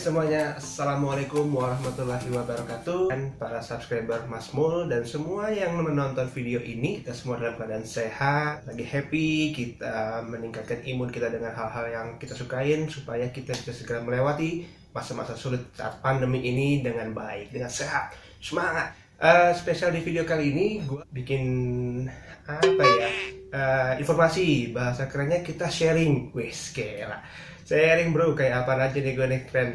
semuanya, Assalamualaikum warahmatullahi wabarakatuh. Dan para subscriber Mas Mul dan semua yang menonton video ini, kita semua dalam keadaan sehat, lagi happy, kita meningkatkan imun kita dengan hal-hal yang kita sukain supaya kita bisa segera melewati masa-masa sulit saat pandemi ini dengan baik, dengan sehat, semangat. Spesial di video kali ini gue bikin informasi, bahasa kerennya kita sharing. Wes kela sharing bro, kayak apa aja nih gue nih, keren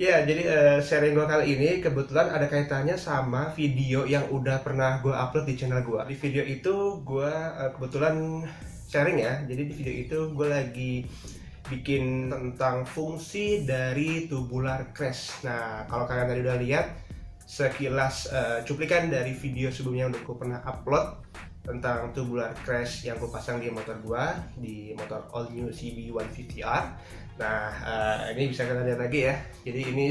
ya. Jadi sharing gue kali ini kebetulan ada kaitannya sama video yang udah pernah gue upload di channel gue. Di video itu gue kebetulan sharing ya. Jadi di video itu gue lagi bikin tentang fungsi dari tubular crash. Nah, kalau kalian tadi udah lihat sekilas cuplikan dari video sebelumnya yang udah gue pernah upload tentang tubular crash yang gue pasang di motor gue, di motor all new CB150R. Nah, ini bisa kalian lihat lagi ya. Jadi ini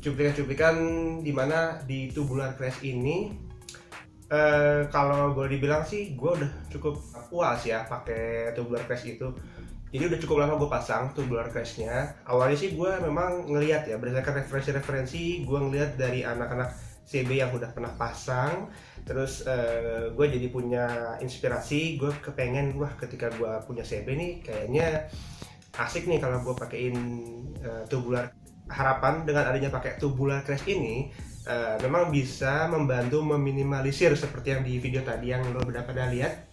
cuplikan-cuplikan dimana di tubular crash ini kalau boleh dibilang sih gue udah cukup puas ya pakai tubular crash itu. Jadi udah cukup lama gue pasang tubular crash-nya. Awalnya sih gue memang ngelihat ya, berdasarkan referensi-referensi gue ngelihat dari anak-anak CB yang udah pernah pasang. Terus gue jadi punya inspirasi, gue kepengen, wah ketika gue punya CB nih kayaknya asik nih kalau gue pakein tubular. Harapan dengan adanya pakai tubular crash ini memang bisa membantu meminimalisir seperti yang di video tadi yang lo pada lihat.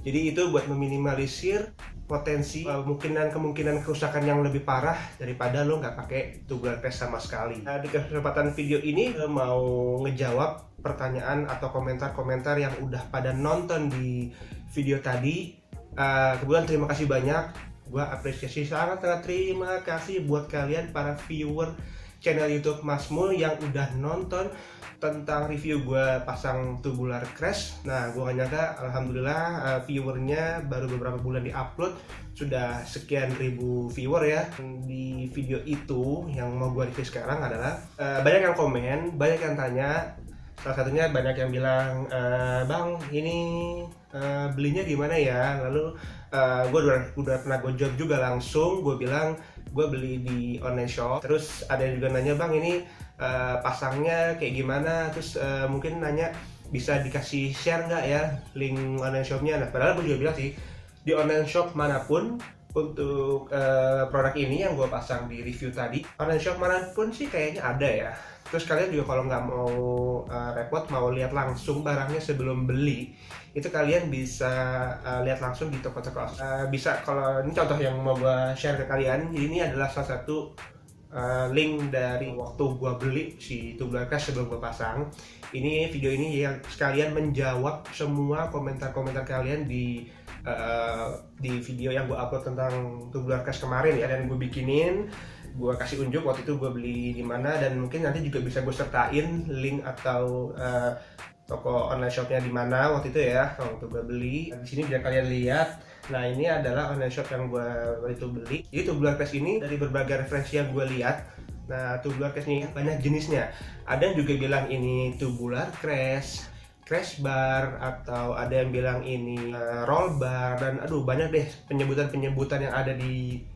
Jadi itu buat meminimalisir potensi kemungkinan kerusakan yang lebih parah daripada lo nggak pakai tubular crash sama sekali. Di kesempatan video ini mau ngejawab pertanyaan atau komentar-komentar yang udah pada nonton di video tadi. Kebetulan terima kasih banyak, gue apresiasi sangat terima kasih buat kalian para viewer channel YouTube Mas Mul yang udah nonton tentang review gue pasang tubular crash. Nah, gue gak nyangka, alhamdulillah viewernya baru beberapa bulan di-upload sudah sekian ribu viewer ya. Di video itu yang mau gue review sekarang adalah banyak yang komen, banyak yang tanya. Salah satunya banyak yang bilang, bang ini belinya di mana ya? Lalu gue udah pernah gue jawab juga langsung, gue bilang gue beli di online shop. Terus ada yang juga nanya, bang ini pasangnya kayak gimana? Terus mungkin nanya bisa dikasih share nggak ya link online shopnya? Nah, padahal gue juga bilang sih di online shop manapun untuk produk ini yang gue pasang di review tadi, online shop manapun sih kayaknya ada ya. Terus kalian juga kalau nggak mau repot, mau lihat langsung barangnya sebelum beli, itu kalian bisa lihat langsung di toko-toko. Bisa, kalau ini contoh yang mau gue share ke kalian, ini adalah salah satu link dari waktu gue beli si tubular crash sebelum gue pasang. Ini video ini yang sekalian menjawab semua komentar-komentar kalian di video yang gue upload tentang tubular crash kemarin ya, dan gue bikinin, gue kasih unjuk waktu itu gue beli di mana, dan mungkin nanti juga bisa gue sertain link atau toko online shopnya di mana waktu itu ya waktu gue beli. Di sini biar kalian lihat. Nah, ini adalah online shop yang gue waktu itu beli. Jadi tubular crash ini dari berbagai referensi yang gue lihat. Nah, tubular crash ini banyak jenisnya. Ada yang juga bilang ini tubular crash, crash bar, atau ada yang bilang ini roll bar, dan aduh banyak deh penyebutan yang ada di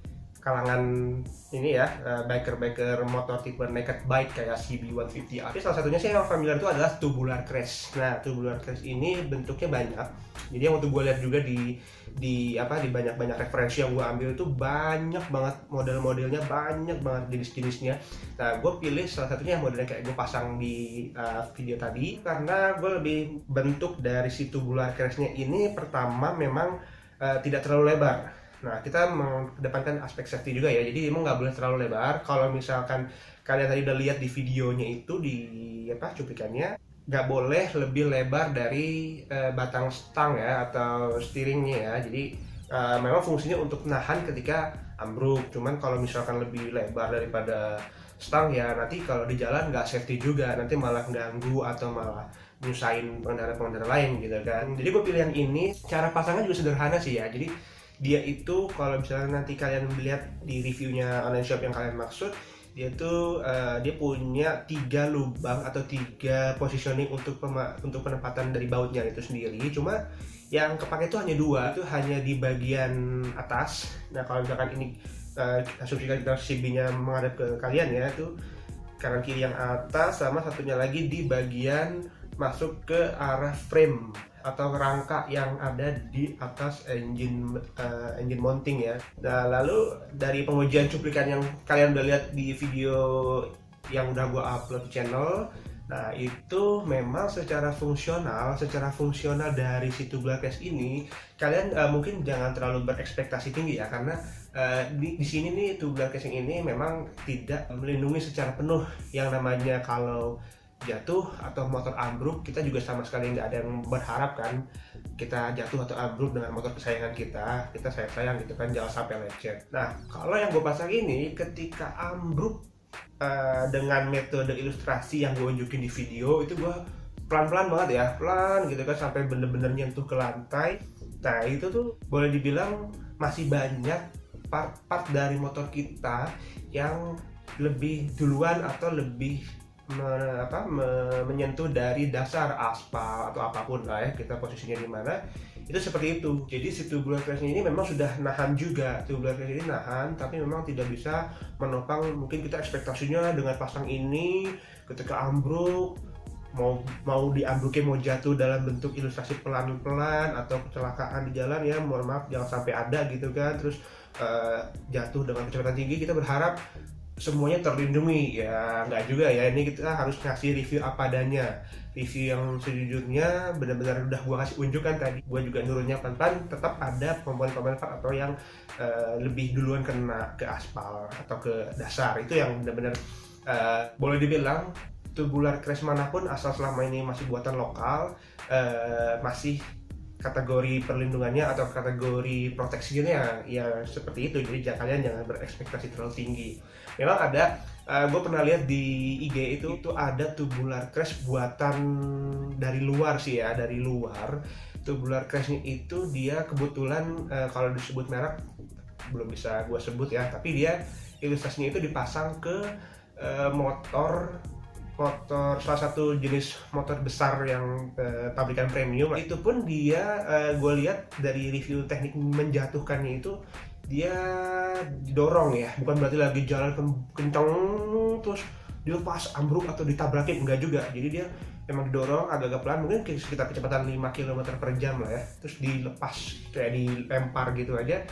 kalangan ini ya, biker motor tipe naked bike kayak CB150R. Tapi salah satunya sih yang familiar itu adalah tubular crash. Nah, tubular crash ini bentuknya banyak. Jadi yang waktu gue lihat juga di banyak referensi yang gue ambil itu banyak banget model-modelnya, banyak banget jenis-jenisnya. Nah, gue pilih salah satunya yang modelnya kayak gue pasang di video tadi, karena gue lebih bentuk dari si tubular crash-nya ini pertama memang tidak terlalu lebar. Nah, kita mengedepankan aspek safety juga ya, jadi emang nggak boleh terlalu lebar. Kalau misalkan kalian tadi udah lihat di videonya itu, di cuplikannya, nggak boleh lebih lebar dari batang stang ya atau steeringnya ya. Jadi memang fungsinya untuk nahan ketika ambruk. Cuman kalau misalkan lebih lebar daripada stang ya nanti kalau di jalan nggak safety juga, nanti malah ganggu atau malah nyusahin pengendara-pengendara lain gitu kan. Jadi gue pilih yang ini. Cara pasangnya juga sederhana sih ya. Jadi dia itu kalau misalnya nanti kalian melihat di reviewnya online shop yang kalian maksud, dia tuh dia punya 3 lubang atau 3 positioning untuk penempatan dari bautnya itu sendiri. Cuma yang kepake itu hanya 2, itu hanya di bagian atas. Nah, kalau misalkan ini asumsikan kita CB-nya menghadap ke kalian ya, itu kanan kiri yang atas, sama satunya lagi di bagian masuk ke arah frame atau rangka yang ada di atas engine mounting ya. Nah, lalu dari pengujian cuplikan yang kalian udah lihat di video yang udah gua upload di channel, nah itu memang secara fungsional dari si tubular case ini kalian mungkin jangan terlalu berekspektasi tinggi ya, karena di sini nih tubular casing ini memang tidak melindungi secara penuh yang namanya kalau jatuh atau motor ambruk. Kita juga sama sekali nggak ada yang berharap kan kita jatuh atau ambruk dengan motor kesayangan kita sayang gitu kan, jangan sampai lecet. Nah, kalau yang gue pasang ini ketika ambruk dengan metode ilustrasi yang gue unjukin di video itu, gue pelan-pelan banget ya, pelan gitu kan sampai bener-bener nyentuh ke lantai. Nah itu tuh boleh dibilang masih banyak part-part dari motor kita yang lebih duluan atau lebih menyentuh dari dasar aspal atau apapun lah ya, kita posisinya di mana itu seperti itu. Jadi si tubular case ini memang sudah nahan juga, tubular case ini nahan, tapi memang tidak bisa menopang mungkin kita ekspektasinya dengan pasang ini ketika ambruk mau diambrukin, mau jatuh dalam bentuk ilustrasi pelan-pelan atau kecelakaan di jalan ya, mohon maaf jangan sampai ada gitu kan, terus jatuh dengan kecepatan tinggi. Kita berharap semuanya terlindungi ya, nggak juga ya. Ini kita harus ngasih review apa adanya, review yang sejujurnya benar-benar udah gua kasih unjukkan tadi. Gua juga nurunnya pelan-pelan, tetap ada komponen-komponen part atau yang lebih duluan kena ke aspal atau ke dasar, itu yang benar-benar boleh dibilang tubular crash manapun asal selama ini masih buatan lokal, masih kategori perlindungannya atau kategori proteksinya ya seperti itu. Jadi kalian jangan berekspektasi terlalu tinggi. Memang ada, gue pernah lihat di IG itu ada tubular crash buatan dari luar sih ya, dari luar. Tubular crashnya itu dia kebetulan kalau disebut merek belum bisa gue sebut ya, tapi dia ilustrasinya itu dipasang ke motor salah satu jenis motor besar yang pabrikan premium. Itu pun dia gue lihat dari review teknik menjatuhkannya itu dia didorong ya, bukan berarti lagi jalan kencang terus dia pas ambruk atau ditabrakin, enggak juga. Jadi dia emang didorong agak-agak pelan, mungkin sekitar kecepatan 5 km per jam lah ya, terus dilepas kayak dilempar gitu aja.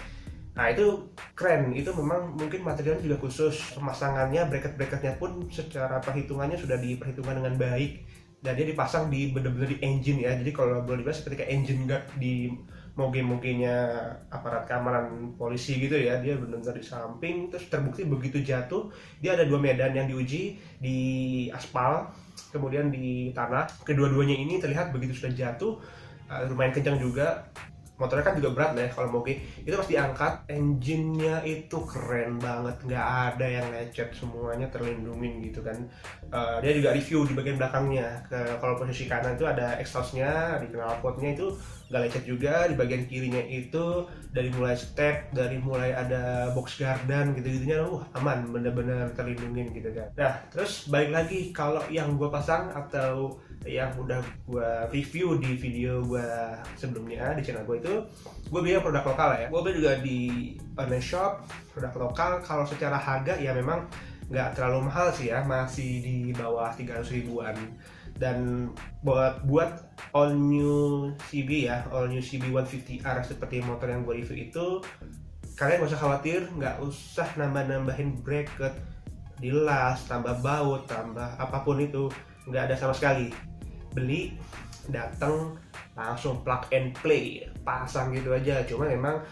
Nah itu keren, itu memang mungkin materialnya juga khusus, pemasangannya, bracket-bracketnya pun secara perhitungannya sudah diperhitungkan dengan baik, dan dia dipasang di bener-bener di engine ya. Jadi kalau boleh dibilang seperti kayak engine guard di moge-mogenya aparat keamanan polisi gitu ya, dia benar-benar di samping. Terus terbukti begitu jatuh, dia ada 2 medan yang diuji, di aspal kemudian di tanah. Kedua-duanya ini terlihat begitu sudah jatuh lumayan kencang juga. Motornya kan juga berat ya, kalau moge itu pas diangkat, engine-nya itu keren banget, nggak ada yang lecet, semuanya terlindungin gitu kan. Dia juga review di bagian belakangnya, kalau posisi kanan itu ada exhaust-nya, di knalpotnya itu nggak lecet juga. Di bagian kirinya itu dari mulai step, dari mulai ada box gardan gitu-gitunya aman, bener-bener terlindungin gitu kan. Nah terus balik lagi, kalau yang gue pasang atau yang udah gue review di video gue sebelumnya di channel gue itu, gue beli produk lokal ya. Gue beli juga di online shop, produk lokal. Kalau secara harga ya memang nggak terlalu mahal sih ya, masih di bawah 300 ribuan. Dan buat all new CB ya, all new CB 150R seperti motor yang gue review itu, kalian gak usah khawatir, nggak usah nambah-nambahin bracket, dilas, tambah baut, tambah apapun itu, nggak ada sama sekali. Beli, datang, langsung plug and play, pasang gitu aja. Cuma memang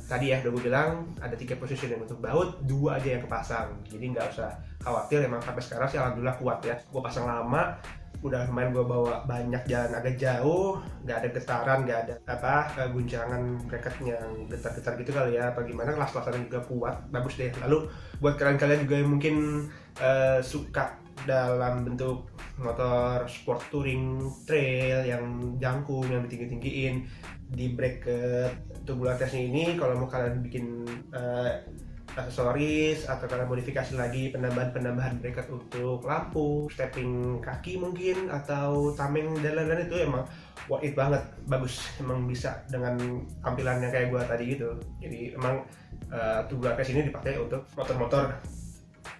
tadi ya udah gue bilang ada 3 position yang untuk baut, 2 aja yang kepasang. Jadi nggak usah khawatir, emang sampai sekarang sih alhamdulillah kuat ya. Gue pasang lama, udah main gue bawa banyak jalan agak jauh, nggak ada getaran, nggak ada guncangan bracketnya yang getar-getar gitu kali ya, apa gimana. Las-lasannya juga kuat, bagus deh. Lalu buat kalian-kalian juga yang mungkin suka dalam bentuk motor sport touring trail yang jangkung, yang ditinggi-tinggiin, di bracket tubular case ini, kalau mau kalian bikin aksesoris atau kalian modifikasi lagi penambahan bracket untuk lampu, stepping kaki mungkin, atau tameng dan lain-lain, itu emang worth it banget, bagus, emang bisa dengan tampilannya kayak gua tadi gitu. Jadi emang tubular crash ini dipakai untuk motor-motor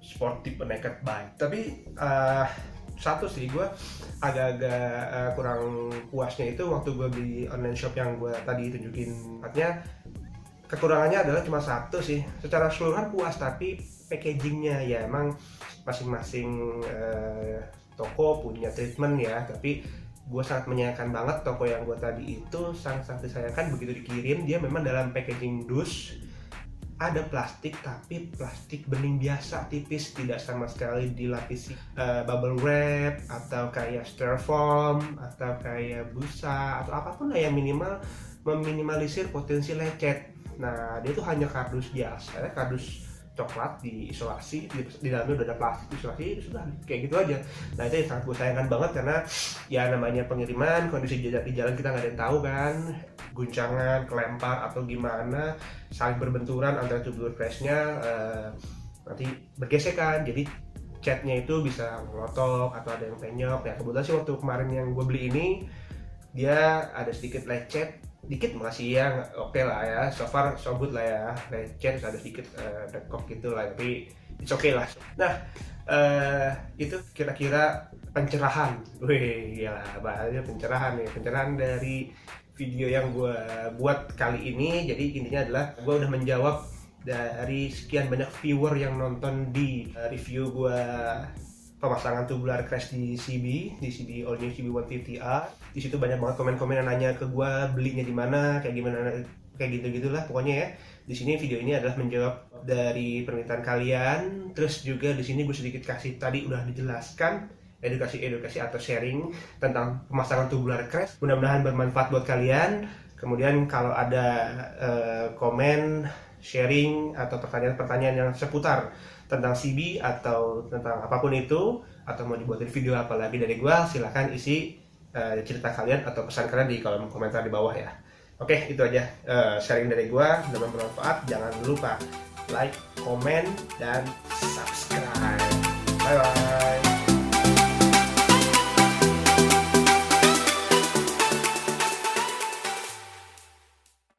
sport tipe naked bike. Tapi satu sih gue agak-agak kurang puasnya itu waktu gue beli online shop yang gue tadi tunjukin tempatnya. Kekurangannya adalah cuma satu sih, secara keseluruhan puas, tapi packagingnya ya emang masing-masing toko punya treatment ya. Tapi gue sangat menyayangkan banget toko yang gue tadi itu, sangat disayangkan begitu dikirim dia memang dalam packaging dus ada plastik, tapi plastik bening biasa tipis, tidak sama sekali dilapisi bubble wrap atau kayak styrofoam atau kayak busa atau apapun lah yang minimal meminimalisir potensi lecet. Nah, dia tuh hanya kardus biasa, kardus coklat diisolasi, di dalamnya udah ada plastik isolasi, itu sudah kayak gitu aja. Nah, itu yang sangat gue sayangkan banget, karena ya namanya pengiriman, kondisi di jalan kita nggak ada yang tahu kan, guncangan, kelempar atau gimana, saling berbenturan antara tubular crashnya, nanti bergesekan, jadi catnya itu bisa ngelotok atau ada yang penyok. Ya kebetulan sih waktu kemarin yang gue beli ini dia ada sedikit lecet, dikit masih ya oke lah ya, so far so good lah ya, lecet ada sedikit dekok gitu lah, tapi it's okay lah. Nah itu kira-kira pencerahan, wih gila bahasanya pencerahan dari video yang gue buat kali ini. Jadi intinya adalah gue udah menjawab dari sekian banyak viewer yang nonton di review gue pemasangan tubular crash di CB All New CB 150R. Di situ banyak banget komen-komen yang nanya ke gue belinya di mana, kayak gimana, kayak gitu-gitulah pokoknya ya. Di sini video ini adalah menjawab dari permintaan kalian. Terus juga di sini gue sedikit kasih, tadi udah dijelaskan edukasi atau sharing tentang pemasangan tubular crash. Mudah-mudahan bermanfaat buat kalian. Kemudian kalau ada komen, sharing atau pertanyaan-pertanyaan yang seputar tentang CB atau tentang apapun itu, atau mau dibuatin video apa lagi dari gua, silahkan isi cerita kalian atau pesan kalian di kolom komentar di bawah ya. Oke, itu aja sharing dari gua. Mudah-mudahan bermanfaat. Jangan lupa like, komen, dan subscribe. Bye bye.